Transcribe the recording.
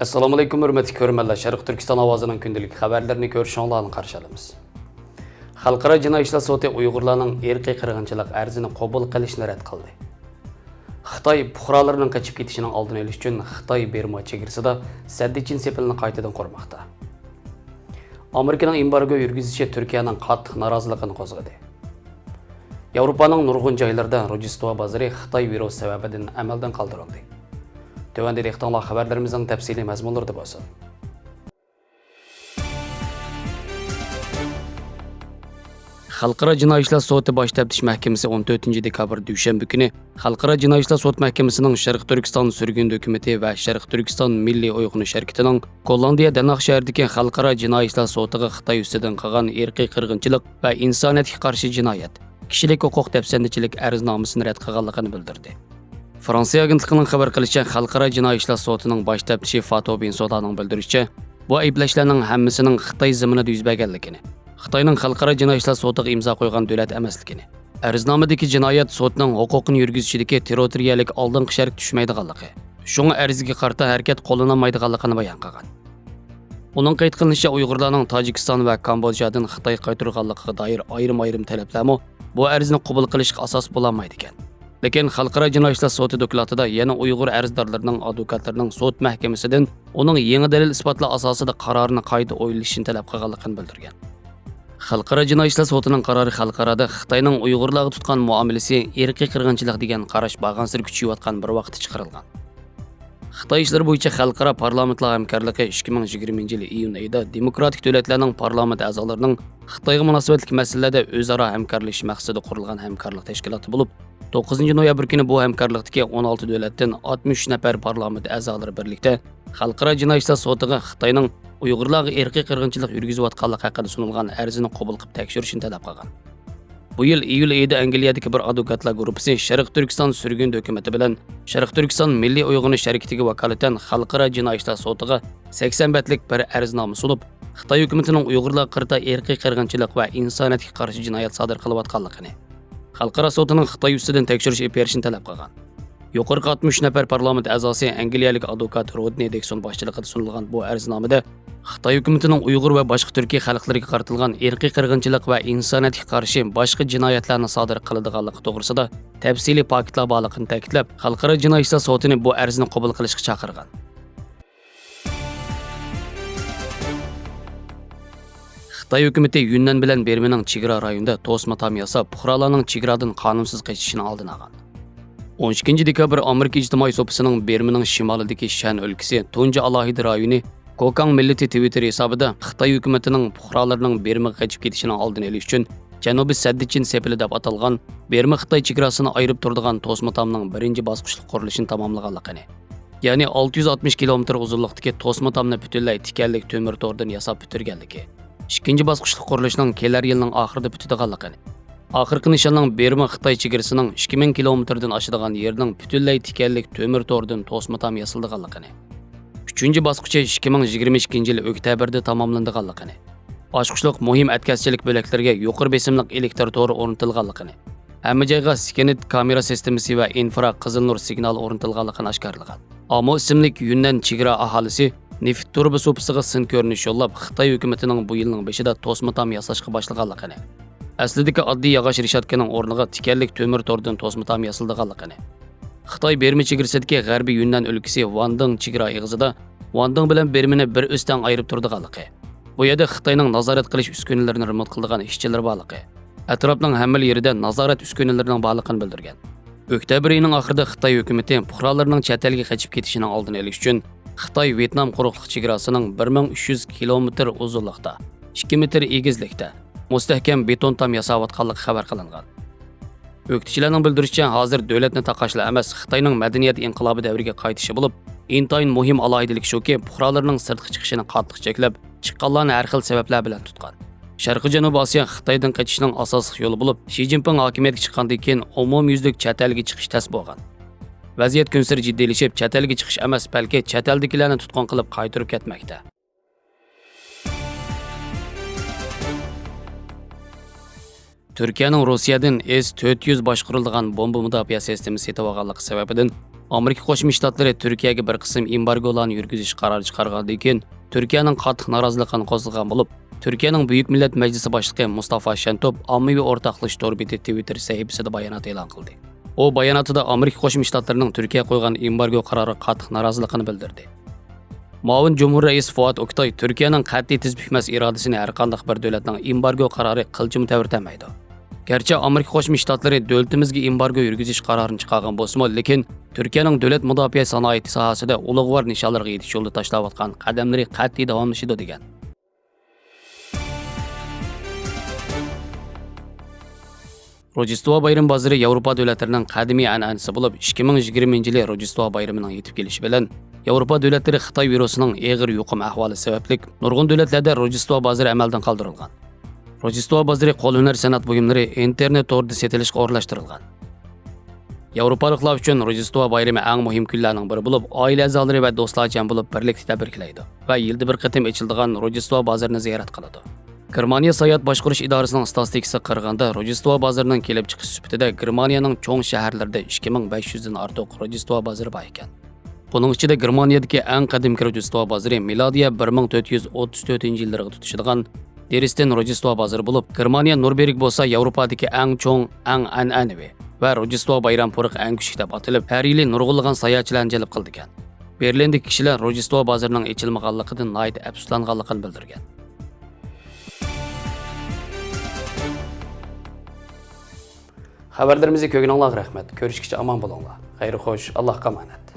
Assalomu alaykum hurmatli ko'rmanlar. Sharq Turkiston ovozining kundalik xabarlarini ko'rishingizni qarshi olamiz. Xalqaro jinoiy ishlar sudi Uyg'urlarning irqiy qirg'inchilik arzini qabul qilishni rad qildi. Xitoy fuqarolarining qochib ketishining oldini olish uchun Xitoy Berma chegarasida Saddichin sepilni qaytadan qurmoqda. Amerikaning embargo yurgizishi Turkiyaning qattiq noroziligini qo'zg'adi. Yevropaning nurg'un joylarida Rojdestvo bozori Xitoy virusi sababidan amaldan qoldirildi. Tövəndə rextanlar xəbərlərimizin təfsili məzmunları da olsun. Xalqaro jinoiy ishlar sudi bosh taftish mahkamasi 14 dekabr dushanba kuni Xalqaro jinoiy ishlar sud mahkamasining Sharq Turkiston surgun dokumenti va Sharq Turkiston milliy uyg'unish harakatining Gollandiya Danaq shahridagi Xalqaro jinoiy ishlar sudiga Xitoy ustidan qilgan irqiy qirg'inchilik va insoniyatga qarshi jinoyat, kishilik huquq dafsandichilik arznamasini rad qilganligini bildirdi. Fransiya agentligining xabar qilishicha, Xalqaro jinoiy ishlar sudining bosh taftishi Fato bin Sodaning bildirishicha, bu ayblashlarning hammasining Xitoy zaminida yuz berganligini, Xitoyning Xalqaro jinoiy ishlar sudiga imzo qo'ygan davlat emasligini, arznamadagi jinoyat sudning huquqini yurgizishidagi territoriyalik oldingi sharq tushmaydiganligi, shunga arziga qarta harakat qo'llanolmaydiganligini bayon qilgan. Uning qayd qilinishicha, Uyg'urlarning Tojikiston va Kambodjadan Xitoy qaytarganligiga doir ayrim talablarmi bu arzni qabul qilishga asos bo'la olmaydi ekan. Lekin Xalqaro jinoiy ishlar sudi dokladida yana Uyg'ur arzdorlarining advokatlarining sud mahkamasidan uning yangi dalil isbotlar asosida qarorini qayta o'ylashini talab qilganligini bildirgan. Xalqaro jinoiy ishlar sudining qarori xalqarada Xitoyning Uyg'urlarga tutgan muomalasi irqiy qirg'inchilik degan qarash bag'ansir kuchayotgan bir vaqtda chiqarilgan. Xitoy ishlari bo'yicha xalqaro parlamentlar hamkorligi 2020 yil iyun oyida demokratik davlatlarning parlament a'zolarining Xitoyga munosabatli masalalarda o'zaro hamkorlashish maqsadida qurilgan hamkorlik tashkiloti bo'lib, 9 noyabr kuni bu hamkorlikdagi 16 davlatdan 63 nafar parlament a'zolari birlikda Xalqaro jinoiy ishlar sudiga Xitoyning Uyg'urlarga irqiy qirg'inchilik yurgizayotganligi haqida sunilgan arzini qabul qilib tekshirishni talab qilgan. Bu yil iyul oyida Angliyadagi bir advokatlar guruhi Sharq Turkiston surgun dokumenti bilan Sharq Turkiston milliy uyg'unish harakatiga vakolatan Xalqaro jinoiy ishlar sudiga 80 betlik bir arznoma sunib, Xitoy hukumatining Uyg'urlar qirda irqiy qirg'inchilik va insoniyatga qarshi jinoyat sodir qilayotganligini, Xalqaro sudining Xitoy ustidan tekshirish berishini talab qilgan. Yuqorqi 60 nafar parlament a'zosi angliyalik advokat Rodney Dixon boshchiligida sunilgan bu arznomada Xitoy hukumatining Uyg'ur va boshqa Turkiy xalqlariga qaratilgan irqiy qirg'inchilik va insoniyatga qarshi boshqa jinoyatlarni sodir qiladiganligi to'g'risida tafsiliy faktlar borligini ta'kidlab, Xalqaro jinoiy ishlar sudini bu arzni qabul qilishga chaqirgan. Xitoy hukumati Yunnan bilan Bermaning chegara rayonida to'sma tom yasab, fuqarolarning chegaradan qonunsiz qochishini oldini olgan. 12 dekabr Amerika ijtimoiy sopisining Bermaning shimolidagi Shan o'lkasi tunji alohida rayoni Kokang millati Twitter hisobida Xitoy hukumatining fuqarolarining Bermaga qochib ketishini oldini olish uchun Janubiy Saddichin sepili deb atalgan Berma Xitoy chegarasini ayirib turadigan to'sma tomning birinchi bosqichli qurilishini tamomlaganligini, ya'ni 660 kilometr uzunlikdagi to'sma tomni butunlay tikanlik temir to'rdan yasab bitirganligi, ikkinchi bosqichli qurilishning kelar yilning oxirida bitadiganligini, oxirgi nishonning Berma Xitoy chegarasining 2000 kilometrdan oshadigan yerning butunlay tikanlik temir to'rdan to'sma tom yasalganligini, uchinchi bosqichi 2022 yil oktyabrda tamomlanganligini, oshqushliq muhim atkazchilik bo'laklarga yuqori besimli elektr to'ri o'rnatilganligini, hamma joyga Skynet kamera sistemasi va infra qizil nur signal o'rnatilganligini oshkorlagan. Amo ismli Yunnan chegara aholisi neft turbi sopisiga sin ko'rinish yo'llab Xitoy hukumatining bu yilning beshida to'sma tom yasashga boshlaganligini, aslidagi oddiy yog'och rishotkaning o'rniga tikanlik temir to'rdan to'sma tom yasalganligini, Xitoy Berma chegarasidagi g'arbiy Yunnan o'lkasi Wanding chegara eg'izida Wanding bilan Bermani bir o'stan ayirib turadiganligi, bu yerda Xitoyning nazorat qilish uskunalarini remont qiladigan ishchilar borligi, atrofning hamma yerida nazorat uskunalarining borligini bildirgan. Oktyabr oyining oxirida Xitoy hukumati fuqarolarning chet elga qochib ketishining oldini olish uchun Xitoy Vyetnam quruqlik chegarasining 1300 kilometr uzunlikda, 2 metr egizlikda mustahkam beton tom yasayotganligi xabar qilingan. O'qituvchilarning bildirishicha, hozir davlatni taqashla emas, Xitoyning madaniyat inqilobi davriga qaytishi bo'lib, intayin muhim alohidalik shuki, fuqarolarning sirtqa chiqishini qattiq cheklab, chiqqanlarni har xil sabablar bilan tutgan. Sharqiy Janubiy Osiyo Xitoydan qochishning asosiy yo'li bo'lib, Xi Jinping hokimiyatga chiqqandan keyin umumyuzlik chet elga chiqish tas bo'lgan. Vaziyat kun sari jiddiylashib, chet elga chiqish emas, balki chet eldagilarni tutqun qilib qaytarib ketmoqda. Turkiyaning Rossiyadan S-400 boshqarilgan bomba mudofaa sistemasi sotib olganligi sababidan Amerika Qo'shma Shtatlari Turkiyaga bir qism embargolarni yurgizish qarori chiqargandan keyin Turkiyaning qattiq noroziligini qo'zg'agan bo'lib, Turkiyaning Buyuk Millat Majlisi boshlig'i Mustafa Şentop ommaviy o'rtoqlash to'rbeti Twitter sahifasida bayonot e'lon qildi. U bayonotida Amerika Qo'shma Shtatlarining Turkiyaga qo'ygan embargo qarori qattiq noroziligini bildirdi. Muavin Cumhur Reisi Fuat Oktay Turkiyaning qat'iy tiz bukmas irodasini har qanday bir davlatning embargo qarori qilchim ta'virtamaydi. Gerçi Amerika Qo'shma Shtatlari davlatimizga embargo yurgizish qarorini chiqargan bo'lsa-mu, lekin Turkiyaning davlat mudofaa sanoati sohasida ulug'vor nishonlarga yetish yo'lida tashlayotgan qadamlari qat'iy davomlashadi degan. Rojdestvo bayram bozori Yevropa davlatlarining qadimiy an'anasi bo'lib, 2020-yil Rojdestvo bayramining yetib kelishi bilan Yevropa davlatlari Xitoy virusining og'ir yuqum ahvoli sababli nurg'un davlatlarda Rojdestvo bozori amaldan qoldirilgan. Rojdestvo bozori qo'l-hunar san'at buyumlari internet to'rida sotilishga o'rnashtirilgan. Yevropaliklar uchun Rojdestvo bayrami eng muhim kunlarning biri bo'lib, oila a'zolari va do'stlar jam bo'lib birlikda tabriklaydi va yilda bir qatim ochiladigan Rojdestvo bozorini ziyorat qiladi. Germaniya sayohat boshqarish idorasining statistikasi qaraganda, Rojdestvo bozorining kelib chiqish sifatida Germaniyaning cho'ng shaharlarida 2500 dan ortiq Rojdestvo bozori bor ekan. Buning ichida Germaniyadagi eng qadimgi Rojdestvo bozori milodiya 1434-yillarga tutishadigan Dresden Rojdestvo bozori bo'lib, Germaniya Nurberg bo'lsa Yevropadagi eng cho'ng, eng an'anaviy va Rojdestvo bayram puriq eng kuchli deb atalib, har yili nurg'unlagan sayohatchilarni jalb qildi ekan. Berlindagi kishilar Rojdestvo bozorining ochilmaganligidan nihoyat afsuslanganligini bildirgan. Xabarlarimizni ko'rganingizga rahmat. Ko'rishguncha omon bo'linglar. Xayr xo'sh, Allohga omonat.